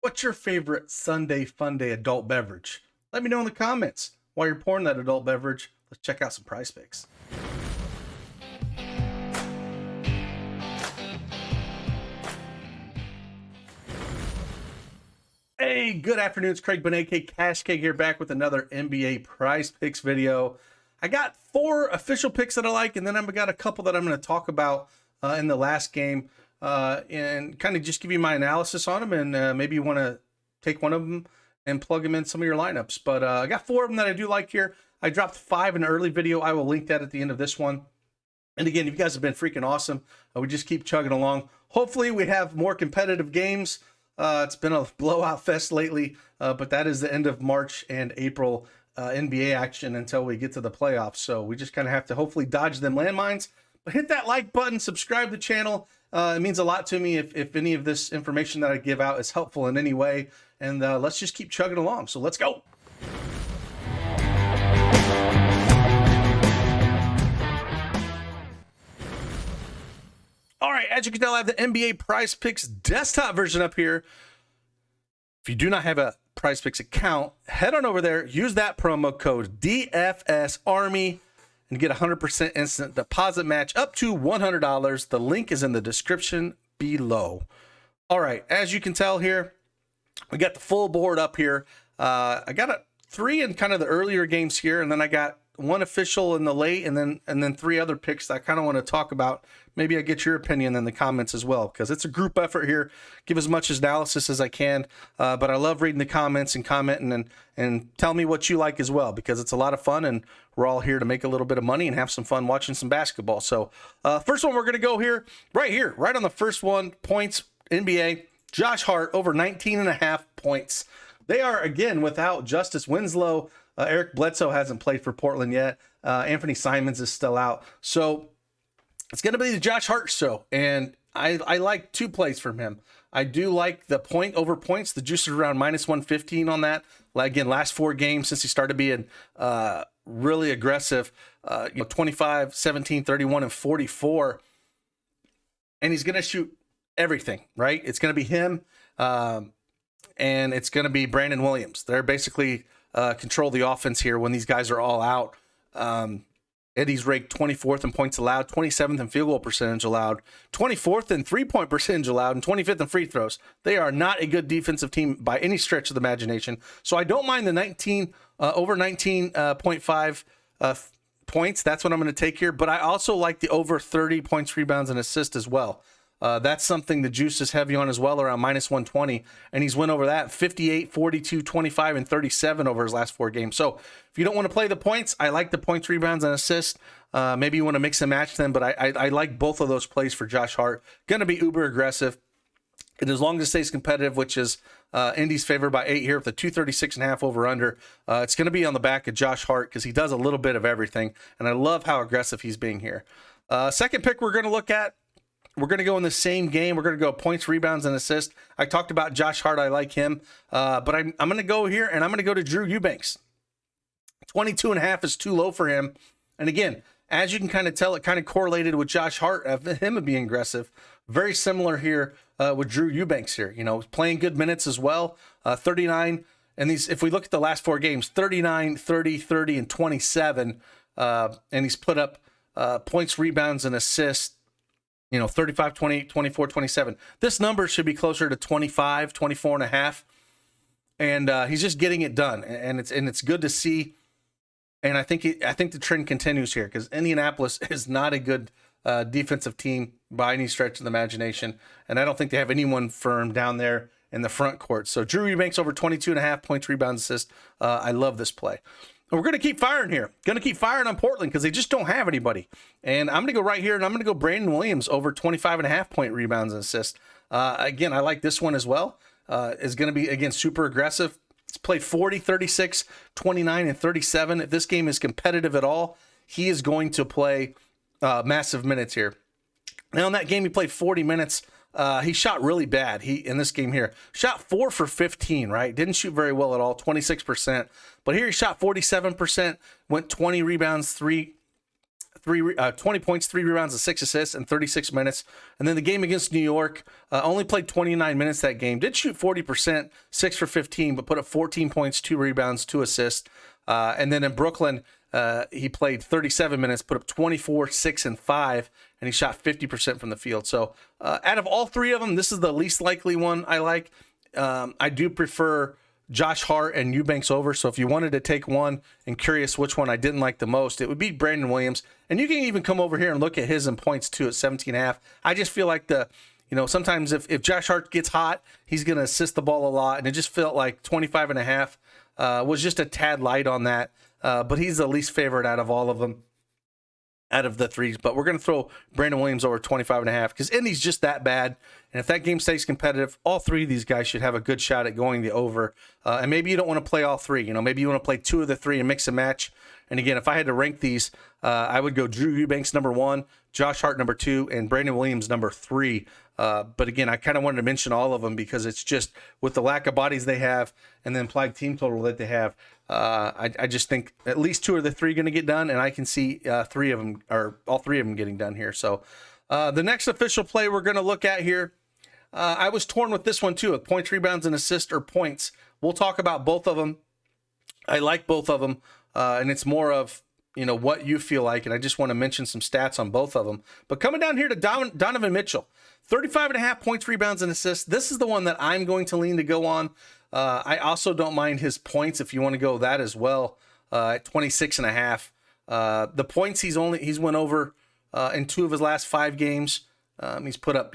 What's your favorite Sunday fun day adult beverage? Let me know in the comments. While you're pouring that adult beverage, let's check out some prize picks. Hey, good afternoon. It's Craig Benake, Cash Cake here, back with another NBA prize picks video. I got 4 official picks that I like, and then I've got a couple that I'm going to talk about in the last game and kind of just give you my analysis on them, and maybe you want to take one of them and plug them in some of your lineups. But I got 4 of them that I do like here. I dropped 5 in an early video. I will link that at the end of this one. And again, you guys have been freaking awesome. We just keep chugging along. Hopefully we have more competitive games. It's been a blowout fest lately, but that is the end of March and April NBA action until we get to the playoffs. So we just kind of have to hopefully dodge them landmines. But hit that like button, subscribe to the channel. It means a lot to me if any of this information that I give out is helpful in any way. And let's just keep chugging along. So let's go. All right, as you can tell, I have the NBA Prize Picks desktop version up here. If you do not have a Prize Picks account, head on over there, use that promo code DFSArmy, and get 100% instant deposit match up to $100. The link is in the description below. All right, as you can tell here, we got the full board up here. I got 3 in kind of the earlier games here, and then I got 1 official in the late, and then 3 other picks that I kind of want to talk about. Maybe I get your opinion in the comments as well, because it's a group effort here. Give as much analysis as I can, but I love reading the comments and commenting and tell me what you like as well, because it's a lot of fun, and we're all here to make a little bit of money and have some fun watching some basketball. So first one we're going to go here, right on the first one, points, NBA, Josh Hart over 19.5 points. They are, again, without Justice Winslow. Eric Bledsoe hasn't played for Portland yet. Anthony Simons is still out. So it's going to be the Josh Hart show, and I like 2 plays from him. I do like the point over points. The juice is around -115 on that. Again, last 4 games since he started being really aggressive, 25, 17, 31, and 44. And he's going to shoot everything, right? It's going to be him, and it's going to be Brandon Williams. They're basically control the offense here when these guys are all out. Eddie's ranked 24th in points allowed, 27th in field goal percentage allowed, 24th in three-point percentage allowed, and 25th in free throws. They are not a good defensive team by any stretch of the imagination. So I don't mind the over 19.5 points. That's what I'm going to take here. But I also like the over 30 points, rebounds, and assists as well. That's something the juice is heavy on as well, around -120. And he's went over that 58, 42, 25, and 37 over his last 4 games. So if you don't want to play the points, I like the points, rebounds, and assists. Maybe you want to mix and match them, but I like both of those plays for Josh Hart. Going to be uber aggressive. And as long as it stays competitive, which is Indy's favored by 8 here with a 236.5 over under, it's going to be on the back of Josh Hart because he does a little bit of everything. And I love how aggressive he's being here. Second pick we're going to look at. We're going to go in the same game. We're going to go points, rebounds, and assists. I talked about Josh Hart. I like him. But I'm going to go here, and I'm going to go to Drew Eubanks. 22.5 is too low for him. And again, as you can kind of tell, it kind of correlated with Josh Hart, him being aggressive. Very similar here with Drew Eubanks here. Playing good minutes as well. 39. And these, if we look at the last 4 games, 39, 30, 30, and 27. And he's put up points, rebounds, and assists. 35, 20, 24, 27. This number should be closer to 25, 24.5. And he's just getting it done. And it's good to see. And I think the trend continues here because Indianapolis is not a good defensive team by any stretch of the imagination. And I don't think they have anyone firm down there in the front court. So Drew Eubanks over 22.5 points, rebounds, assists. I love this play. We're going to keep firing here. Going to keep firing on Portland because they just don't have anybody. And I'm going to go right here, and I'm going to go Brandon Williams over 25.5 point rebounds and assists. Again, I like this one as well. Is going to be, again, super aggressive. He's played 40, 36, 29, and 37. If this game is competitive at all, he is going to play massive minutes here. Now, in that game, he played 40 minutes. He shot really bad. In this game here, shot 4 for 15, right? Didn't shoot very well at all, 26%. But here he shot 47%, went 20 rebounds, 3 20 points, 3 rebounds, and 6 assists in 36 minutes. And then the game against New York, only played 29 minutes that game. Did shoot 40%, 6 for 15, but put up 14 points, 2 rebounds, 2 assists. And then in Brooklyn, he played 37 minutes, put up 24, 6, and 5, and he shot 50% from the field. So out of all 3 of them, this is the least likely one I like. I do prefer Josh Hart and Eubanks over. So if you wanted to take one and curious which one I didn't like the most, it would be Brandon Williams. And you can even come over here and look at his in points too at 17.5. I just feel like sometimes if Josh Hart gets hot, he's going to assist the ball a lot. And it just felt like 25.5 was just a tad light on that. But he's the least favorite out of all of them, out of the 3s. But we're going to throw Brandon Williams over 25.5 because Indy's just that bad. And if that game stays competitive, all 3 of these guys should have a good shot at going the over. And maybe you don't want to play all 3. Maybe you want to play 2 of the 3 and mix and match. And again, if I had to rank these, I would go Drew Eubanks number 1, Josh Hart number 2, and Brandon Williams number 3. But again, I kind of wanted to mention all of them because it's just with the lack of bodies they have and the implied team total that they have, I just think at least 2 of the 3 going to get done, and I can see 3 of them, or all 3 of them getting done here. So the next official play we're going to look at here, I was torn with this one too, with points, rebounds, and assists or points. We'll talk about both of them. I like both of them, and it's more of what you feel like, and I just want to mention some stats on both of them. But coming down here to Donovan Mitchell, 35.5 points, rebounds, and assists. This is the one that I'm going to lean to go on. I also don't mind his points if you want to go that as well at 26.5. The points he's went over in 2 of his last 5 games. He's put up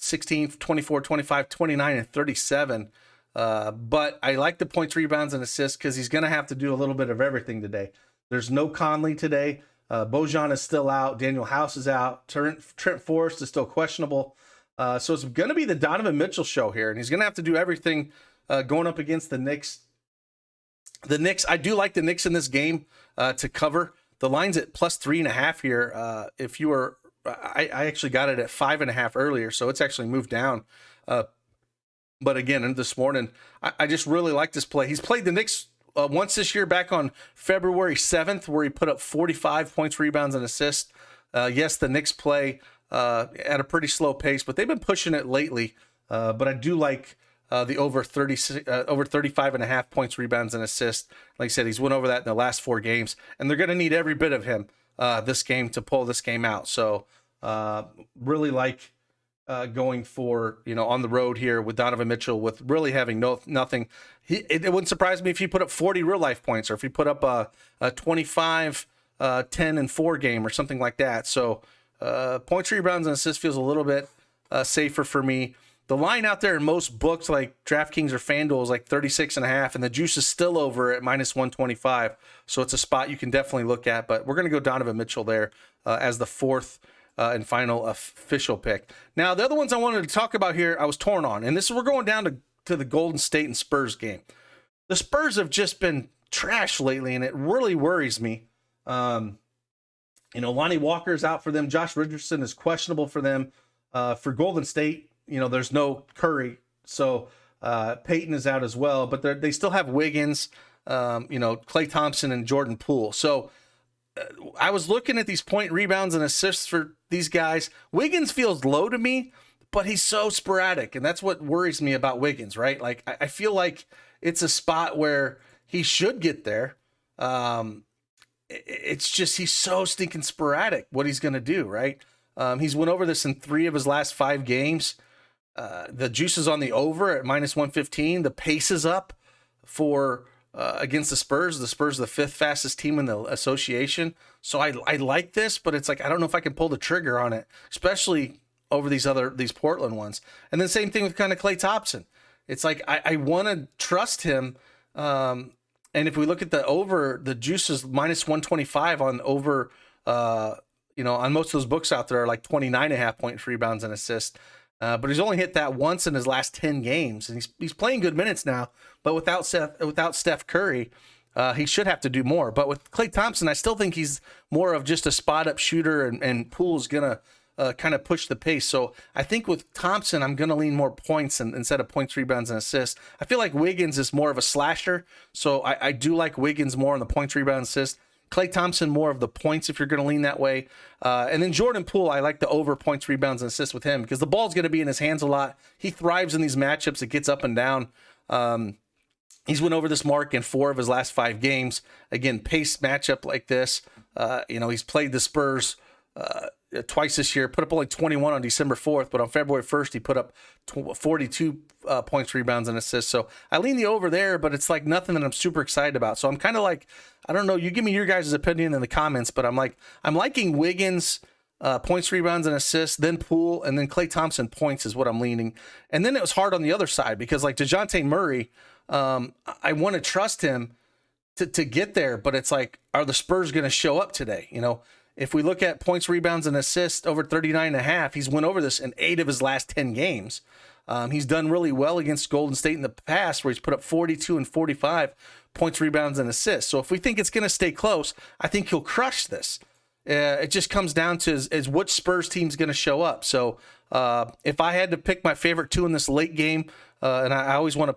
16, 24, 25, 29, and 37. But I like the points, rebounds, and assists because he's going to have to do a little bit of everything today. There's no Conley today. Bojan is still out. Daniel House is out. Trent Forrest is still questionable. So it's going to be the Donovan Mitchell show here, and he's going to have to do everything going up against the Knicks. The Knicks, I do like the Knicks in this game to cover. The line's at +3.5 here. If you were, I actually got it at 5.5 earlier, so it's actually moved down. But again, this morning, I just really like this play. He's played the Knicks once this year, back on February 7th, where he put up 45 points, rebounds, and assists. Yes, the Knicks play at a pretty slow pace, but they've been pushing it lately. But I do like the over 35.5 points, rebounds, and assists. Like I said, he's went over that in the last 4 games, and they're going to need every bit of him this game to pull this game out. So really like going for, on the road here with Donovan Mitchell, with really having nothing. It wouldn't surprise me if he put up 40 real life points, or if he put up a 25, 10, and 4 game or something like that. So points, rebounds, and assists feels a little bit safer for me. The line out there in most books like DraftKings or FanDuel is like 36.5, and the juice is still over at -125. So it's a spot you can definitely look at, but we're going to go Donovan Mitchell there as the 4th and final official pick. Now, the other ones I wanted to talk about here, I was torn on, and we're going down to the Golden State and Spurs game. The Spurs have just been trash lately, and it really worries me. Lonnie Walker's out for them. Josh Richardson is questionable for them. For Golden State, there's no Curry, so Peyton is out as well, but they still have Wiggins, Klay Thompson, and Jordan Poole. So I was looking at these point, rebounds, and assists for these guys. Wiggins feels low to me, but he's so sporadic, and that's what worries me about Wiggins, right? Like, I feel like it's a spot where he should get there. It's just he's so stinking sporadic what he's going to do, right? He's went over this in 3 of his last 5 games. The juice is on the over at -115. The pace is up for against the Spurs. The Spurs are the 5th fastest team in the association. So I like this, but it's like I don't know if I can pull the trigger on it, especially over these Portland ones. And then same thing with kind of Klay Thompson. It's like I want to trust him. And if we look at the over, the juice is -125 on over. On most of those books out there are like 29.5 points, rebounds, and assists. But he's only hit that once in his last 10 games, and he's playing good minutes now. But without Steph Curry, he should have to do more. But with Klay Thompson, I still think he's more of just a spot-up shooter, and Poole's going to kind of push the pace. So I think with Thompson, I'm going to lean more points instead of points, rebounds, and assists. I feel like Wiggins is more of a slasher, so I do like Wiggins more on the points, rebounds, assists. Klay Thompson, more of the points if you're going to lean that way. And then Jordan Poole, I like the over points, rebounds, and assists with him because the ball's going to be in his hands a lot. He thrives in these matchups. It gets up and down. He's went over this mark in 4 of his last 5 games. Again, pace matchup like this. He's played the Spurs twice this year, put up only 21 on December 4th, but on February 1st, he put up 42 points, rebounds, and assists. So I lean the over there, but it's like nothing that I'm super excited about. So I'm kind of like, I don't know, you give me your guys' opinion in the comments, but I'm liking Wiggins, points, rebounds, and assists, then Poole, and then Klay Thompson points is what I'm leaning. And then it was hard on the other side because like DeJounte Murray, I want to trust him to get there, but it's like, are the Spurs going to show up today? If we look at points, rebounds, and assists over 39.5, he's went over this in 8 of his last 10 games. He's done really well against Golden State in the past where he's put up 42 and 45 points, rebounds, and assists. So if we think it's going to stay close, I think he'll crush this. It just comes down to is which Spurs team's going to show up. So if I had to pick my favorite 2 in this late game, and I always want to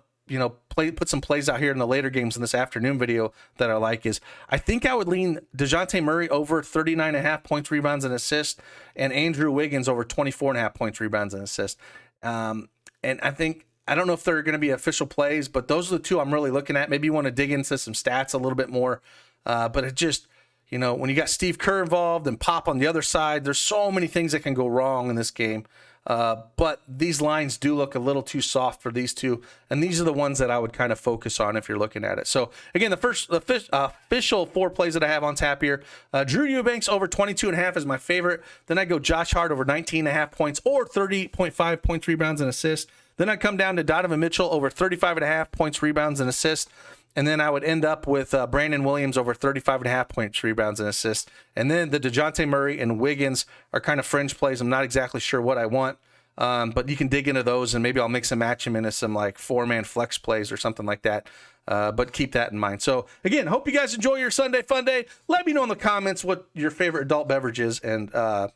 put some plays out here in the later games in this afternoon video that I like is I think I would lean DeJounte Murray over 39.5 points, rebounds, and assists, and Andrew Wiggins over 24.5 points, rebounds, and assists. And I don't know if they're going to be official plays, but those are the 2 I'm really looking at. Maybe you want to dig into some stats a little bit more. But it just, when you got Steve Kerr involved and Pop on the other side, there's so many things that can go wrong in this game. But these lines do look a little too soft for these 2, and these are the ones that I would kind of focus on if you're looking at it. So again, the first official 4 plays that I have on tap here, Drew Eubanks over 22.5 is my favorite. Then I go Josh Hart over 19.5 points or 30.5 points, rebounds, and assists. Then I come down to Donovan Mitchell over 35.5 points, rebounds, and assists. And then I would end up with Brandon Williams over 35.5 points, rebounds, and assists. And then the DeJounte Murray and Wiggins are kind of fringe plays. I'm not exactly sure what I want, but you can dig into those, and maybe I'll mix and match them into some like 4-man flex plays or something like that. But keep that in mind. So again, hope you guys enjoy your Sunday fun day. Let me know in the comments what your favorite adult beverage is and what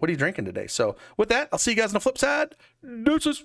are you drinking today. So with that, I'll see you guys on the flip side. Deuces.